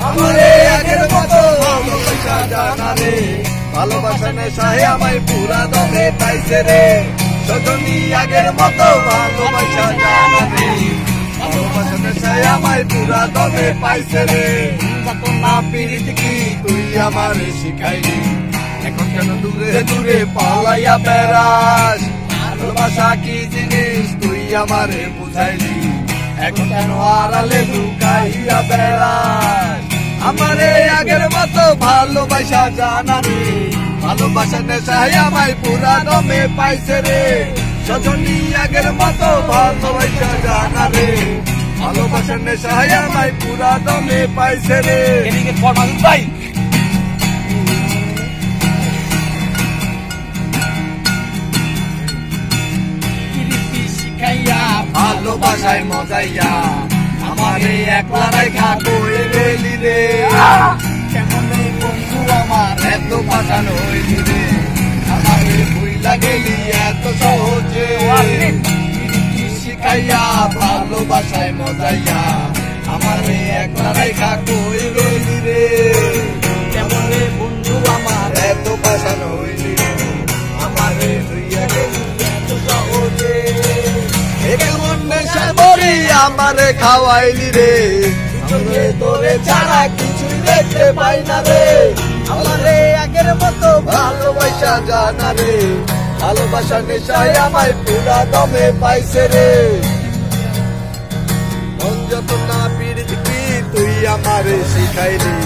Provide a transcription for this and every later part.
আমারে আগের মতো ভালোবাসা জানা রে, ভালোবাসা নেশায় আমায় পুরা দমে পাইছে রে, সজনী আগের মতো ভালোবাসা জানা রে, ভালোবাসা নেশায় আমায় পুরা দমে পাইছে রে। যত না পিরিত কি তুই আমারে শিখাইলি, এখন কেন দূরে দূরে পালাইয়া বেড়াস, ভালোবাসা কি জিনিস তুই আমারে বুঝাইলি, এখন কেন আড়ালে লুকাইয়া বেড়াস। আমারে আগের মতো ভালোবাসা জানা রে, ভালোবাসা নেশায় আমায় পুরা দমে পাইছে রে, সজনী আগের মতো ভালোবাসা জানা রে, ভালোবাসা নেশায় আমায় পুরা দমে পাইছে রে। ভাই ভালোবাসায় মজাইয়া আমারে একলা রাইখা কই গেলি রে, কেমন বন্ধু আমার এত পাঠানো হইলি রে, আমারে ভুইলা গেলি এত সহজে, শিখাইয়া ভালোবাসায় মজাইয়া আমারে একলা রাইখা কই গেলি রে, কেমন বন্ধু আমার এত পাঠানো হইলি রে, আমারে ভুইলা গেলি এত সহজে। কেমন নেশা বলি আমারে খাওয়াইলি রে, তোরে ছাড়া কিছুই দেখতে পাই না রে, আমারে আগের মতো ভালোবাসা জানা রে, ভালোবাসা নেশায় আমায় পুরা দমে পাইছে রে। মন যত না পিরিত কি তুই আমারে শিখাইলি,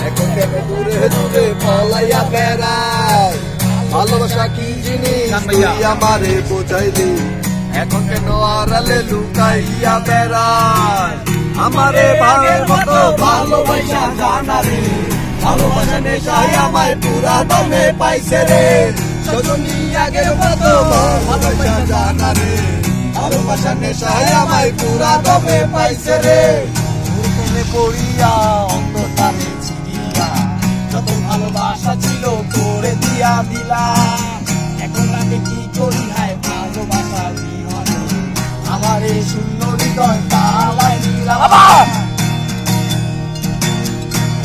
এখন কেন দূরে দূরে পলাইয়া বেড়াই, ভালোবাসা কি জিনিস তুই আমারে বোঝাইলি, এখন কেন আড়ালে লুকাইয়া বেড়াই। আমারে ভাইয়ের মতো ভালোবাসা জানা রে, ভালোবাসা নেশায় আমায় পুরা দমে পাইছে রে, সজনী আগের মতো ভালোবাসা জানা রে, ভালোবাসা নেশায় আমায় পুরা দমে পাইছে রে। প্রেমে পড়িয়া অন্ধকারে ছিড়িয়া যত ভালোবাসা ছিল করে দিয়া দিলাম, এখন আমি কি করি হায় ভালোবাসা বিহনে, আমার এই শূন্য হৃদয় তালাই দিলাম।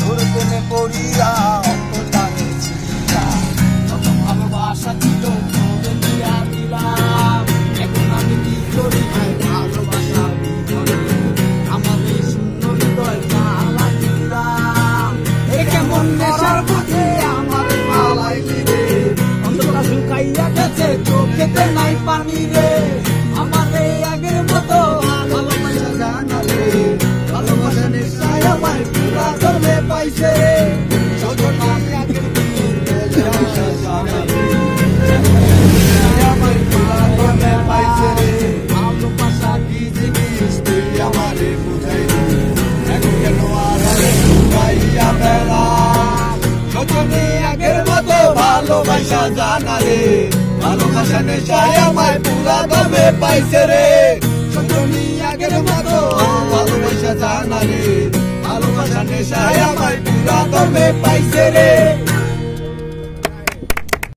তোর প্রেমে পড়িয়া অন্তরে ছিড়িয়া যত ভালোবাসা ছিল করে দিয়া দিলাম, এখন আমি কি করি হায় ভালোবাসা বিহনে, আমার এই শূন্য হৃদয় তালাই দিলাম। এ কেমন নেশার বুঝে আমার পালাই দিবে, অন্ধকার শুকাইয়া গেছে চোখেতে নাই পানি রে, আমারে আগের মতো ভালোবাসা জানা রে, ভালোবাসা নেশায় আমায় পুরা দমে পাইছে, সজনী আগের ভালোবাসা জানা রে, আমায় পুরা দমে পাইছে রে, ভালোবাসা কি জিনিস তুই আমারে বুঝাইলি, এখন কেন আড়ালে লুকাইয়া বেড়াই, সজনী আগের মতো ভালোবাসা জানা রে, ভালোবাসা নেশায় আমায় পুরা দমে পাইছে রে, সজনী আগের মতো ভালোবাসা জানা রে, ভালোবাসা নেশায় আমায় পুরা দমে পাইছে রে।